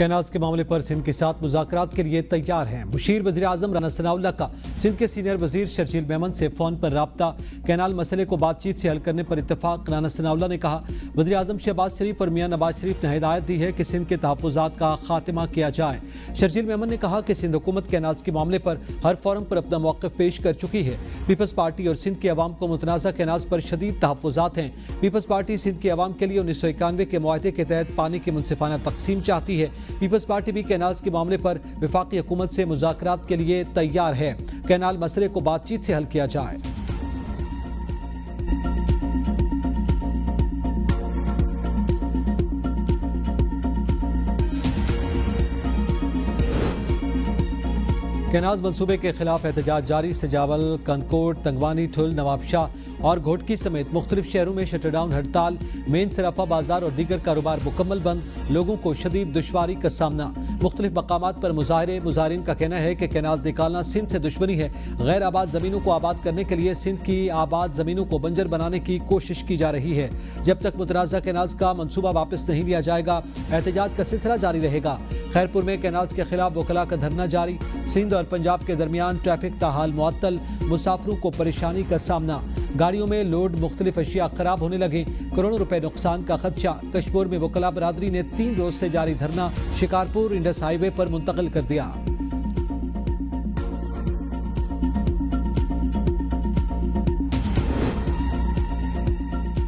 Canals के मामले पर सिंध के साथ मुज़ाकरात के लिए तैयार हैं। मुशीर वज़ीर-ए-आज़म राना सनाउल्लाह का सिंध के सीनियर वजीर शर्जील मेमन से फ़ोन पर राब्ता। कैनाल मसले को बातचीत से हल करने पर इत्तफाक। राना सनाउल्लाह ने कहा, वज़ीर-ए-आज़म शहबाज शरीफ और मियां नवाज शरीफ ने हिदायत दी है कि सिंध के तहफ़्फ़ुज़ात का खात्मा किया जाए। शर्जील मेमन ने कहा कि सिंध हुकूमत कैनाल्स के मामले पर हर फोरम पर अपना मौक़िफ़ पेश कर चुकी है। पीपल्स पार्टी और सिंध के अवाम को मुतनाज़ा कैनाल्स पर शदीद तहफ़्फ़ुज़ात हैं। पीपल्स पार्टी सिंध के अवाम के लिए 1991 के मुआहदे के तहत पानी की मुनसिफाना तकसीम चाहती है। पीपल्स पार्टी भी कैनाल्स के मामले पर वफाकी हुकूमत से मुज़ाकरात के लिए तैयार है। कैनाल मसले को बातचीत से हल किया जाए। कैनाल मंसूबे के खिलाफ एहतजाज जारी। सजावल, कंदकोट, तंगवानी, ठुल, नवाबशाह और घोटकी समेत मुख्तलिफ शहरों में शटरडाउन हड़ताल। मेन सराफा बाजार और दीगर कारोबार मुकम्मल बंद। लोगों को शदीद दुश्वारी का सामना। मुख्तलिफ मकामात पर मुजाहरे। मुजाहरीन का कहना है कि कैनाल निकालना सिंध से दुश्मनी है। गैर आबाद जमीनों को आबाद करने के लिए सिंध की आबाद जमीनों को बंजर बनाने की कोशिश की जा रही है। जब तक मुतनाज़ा कैनाल्स का मनसूबा वापस नहीं लिया जाएगा, एहतजाज का सिलसिला जारी रहेगा। खैरपुर में कैनाल्स के खिलाफ वकला का धरना जारी। सिंध और पंजाब के दरमियान ट्रैफिक ताहाल मुअत्तल। मुसाफिरों को परेशानी का सामना। गाड़ियों में लोड मुख्तलिफ अशिया खराब होने लगी। करोड़ों रुपए नुकसान का खदशा। कश्मीर में वकला बरादरी ने 3 रोज से जारी धरना शिकारपुर इंडस हाईवे पर मुंतकिल कर दिया।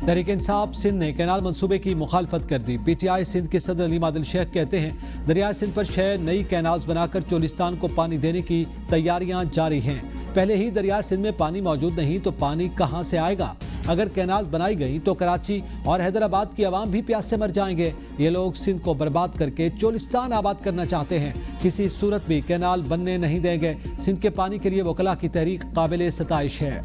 तहरीक इंसाफ सिंध ने कैनाल मंसूबे की मुखालफत कर दी। पीटीआई सिंध के सदर अली मादिल शेख कहते हैं, दरियाए सिंध पर 6 नई कैनाल्स बनाकर चोलिस्तान को पानी देने की तैयारियां जारी हैं। पहले ही दरियाए सिंध में पानी मौजूद नहीं तो पानी कहां से आएगा? अगर कैनाल बनाई गई तो कराची और हैदराबाद की आवाम भी प्यास से मर जाएंगे। ये लोग सिंध को बर्बाद करके चोलिस्तान आबाद करना चाहते हैं। किसी सूरत भी कैनाल बनने नहीं देंगे। सिंध के पानी के लिए वकला की तहरीक काबिल सताइश है।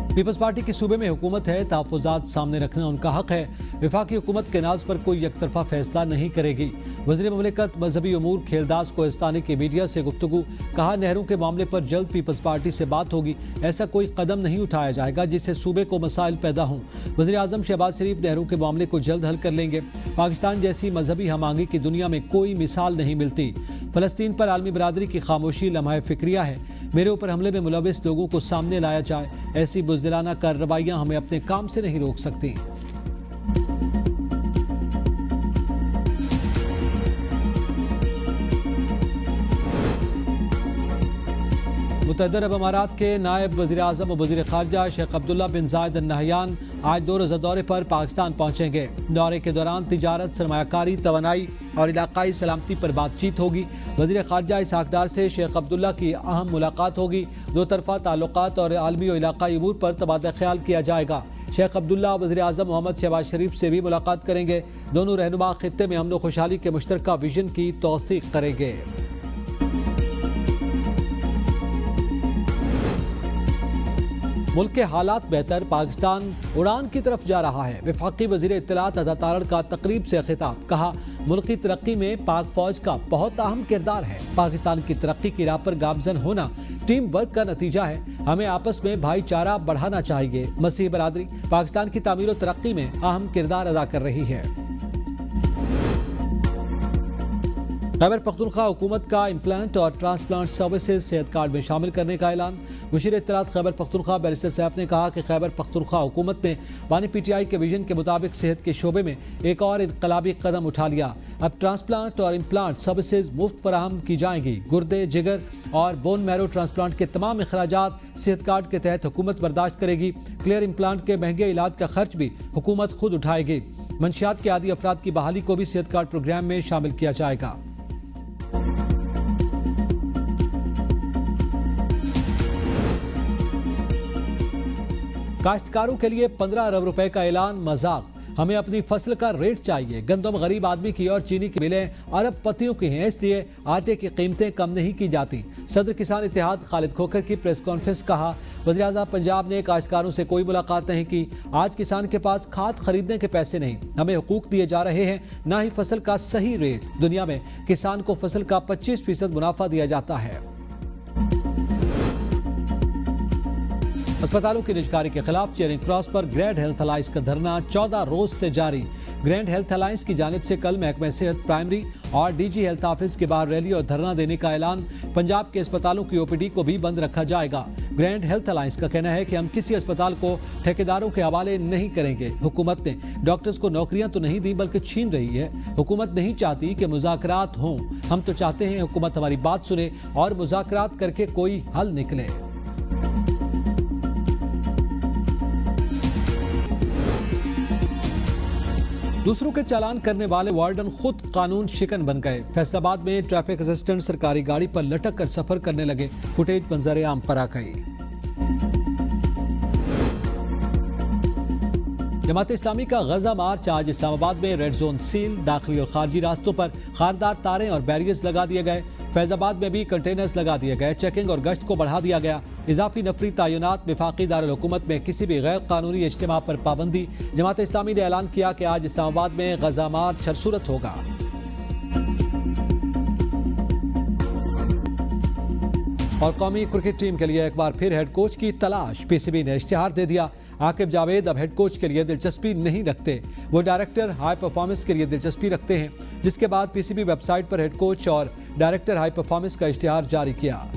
पीपल्स पार्टी की सूबे में हुकूमत है, तहफ़्फ़ुज़ात सामने रखना उनका हक है। वफाकी हुकूमत कैनाल्स पर कोई एकतरफा फैसला नहीं करेगी। वज़ीर ममलिकत मजहबी उमूर खेलदास कोहिस्तानी की मीडिया से गुफ्तगू। कहा, नहरों के मामले पर जल्द पीपल्स पार्टी से बात होगी। ऐसा कोई कदम नहीं उठाया जाएगा जिससे सूबे को मसाइल पैदा हों। वज़ीर-ए-आज़म शहबाज शरीफ नहरों के मामले को जल्द हल कर लेंगे। पाकिस्तान जैसी मजहबी हमआहंगी की दुनिया में कोई मिसाल नहीं मिलती। फ़लस्तीन पर आलमी बरादरी की खामोशी लम्हा फ़िक्रिया है। मेरे ऊपर हमले में मुलविस लोगों को सामने लाया जाए। ऐसी बुज़दिलाना कार्रवाइयां हमें अपने काम से नहीं रोक सकती। मुतहद्दा अरब अमारात के नायब वज़ीर-ए-आज़म और वज़ीर ख़ारजा शेख अब्दुल्ला बिन ज़ायद अल नहयान आज 2 रोज़ा दौरे पर पाकिस्तान पहुँचेंगे। दौरे के दौरान तिजारत, सरमायाकारी, तवानाई और इलाकाई सलामती पर बातचीत होगी। वज़ीर ख़ारजा इसहाक़ डार से शेख अब्दुल्ला की अहम मुलाकात होगी। 2 तरफ़ा ताल्लुक़ात और आलमी और इलाकाई अमूर पर तबादला ख्याल किया जाएगा। शेख अब्दुल्ला वज़ीर-ए-आज़म मोहम्मद शहबाज शरीफ से भी मुलाकात करेंगे। दोनों रहनुमा खित्ते में अमन व खुशहाली के मुश्तरका विजन की तौसीक़ करेंगे। मुल्क के हालात बेहतर, पाकिस्तान उड़ान की तरफ जा रहा है। वफाकी वज़ीर इत्तलात अता तारड़ का तकरीब से खिताब। कहा, मुल्क की तरक्की में पाक फौज का बहुत अहम किरदार है। पाकिस्तान की तरक्की की राह पर गामजन होना टीम वर्क का नतीजा है। हमें आपस में भाईचारा बढ़ाना चाहिए। मसीह बरादरी पाकिस्तान की तामीर और तरक्की में अहम किरदार अदा कर रही है। खैबर पख्तूनख्वा हुकूमत का इम्प्लांट और ट्रांसप्लांट सर्विसेज सेहत कार्ड में शामिल करने का ऐलान। मुशीर इत्तलात खैबर पख्तूनख्वा बैरिस्टर सैफ ने कहा कि खैबर पख्तूनख्वा हुकूमत ने बानी पीटीआई के विजन के मुताबिक सेहत के शोबे में एक और इनकलाबी कदम उठा लिया। अब ट्रांसप्लांट और इम्प्लांट सर्विसेज मुफ्त फराहम की जाएंगी। गुर्दे, जिगर और बोन मैरो ट्रांसप्लांट के तमाम अखराजात सेहत कार्ड के तहत हुकूमत बर्दाश्त करेगी। क्लियर इम्प्लांट के महंगे इलाज का खर्च भी हुकूमत खुद उठाएगी। मंशियात के आदी अफराद की बहाली को भी सेहत कार्ड प्रोग्राम में शामिल किया जाएगा। काश्तकारों के लिए 15 अरब रुपए का ऐलान मजाक। हमें अपनी फसल का रेट चाहिए। गंदम गरीब आदमी की और चीनी की मिलें अरबपतियों की हैं, इसलिए आटे की कीमतें कम नहीं की जाती। सदर किसान इत्तेहाद खालिद खोखर की प्रेस कॉन्फ्रेंस। कहा, वज़ीर-ए-आज़म पंजाब ने काश्तकारों से कोई मुलाकात नहीं की। आज किसान के पास खाद खरीदने के पैसे नहीं। हमें हुकूक दिए जा रहे हैं, ना ही फसल का सही रेट। दुनिया में किसान को फसल का 25% मुनाफा दिया जाता है। अस्पतालों की निजकारी के खिलाफ चेयरिंग क्रॉस पर ग्रैंड हेल्थ अलायंस का धरना 14 रोज से जारी। ग्रैंड हेल्थ अलायंस की जानिब से कल महकमे सेहत प्राइमरी और डीजी हेल्थ ऑफिस के बाहर रैली और धरना देने का ऐलान। पंजाब के अस्पतालों की ओपीडी को भी बंद रखा जाएगा। ग्रैंड हेल्थ अलायंस का कहना है कि हम किसी अस्पताल को ठेकेदारों के हवाले नहीं करेंगे। हुकूमत ने डॉक्टर्स को नौकरियां तो नहीं दी बल्कि छीन रही है। हुकूमत नहीं चाहती कि मुज़ाकरात हों। हम तो चाहते हैं हुकूमत हमारी बात सुने और मुज़ाकरात करके कोई हल निकले। दूसरों के चालान करने वाले वार्डन खुद कानून शिकन बन गए। फैसलाबाद में ट्रैफिक असिस्टेंट सरकारी गाड़ी पर लटक कर सफर करने लगे। फुटेज मंजर आम पर आ गई। जमात इस्लामी का गजा मार्च आज इस्लामाबाद में रेड जोन सील, दाखिली और खारजी रास्तों पर खारदार तारें और बैरियर्स लगा दिए गए। फैजाबाद में भी कंटेनर्स लगा दिए गए। चेकिंग और गश्त को बढ़ा दिया गया। इजाफी नफरी तयनात, वफाकी दारुल हुकूमत में किसी भी गैर कानूनी इज्तिमा पर पाबंदी। जमात इस्लामी ने ऐलान किया कि आज इस्लामाबाद में गजा मार्च हरसूरत होगा। और कौमी क्रिकेट टीम के लिए एक बार फिर हेड कोच की तलाश। पीसीबी ने इश्तिहार दे दिया। आकिब जावेद अब हेड कोच के लिए दिलचस्पी नहीं रखते। वो डायरेक्टर हाई परफॉर्मेंस के लिए दिलचस्पी रखते हैं, जिसके बाद पीसीबी वेबसाइट पर हेड कोच और डायरेक्टर हाई परफॉर्मेंस का इश्तिहार जारी किया।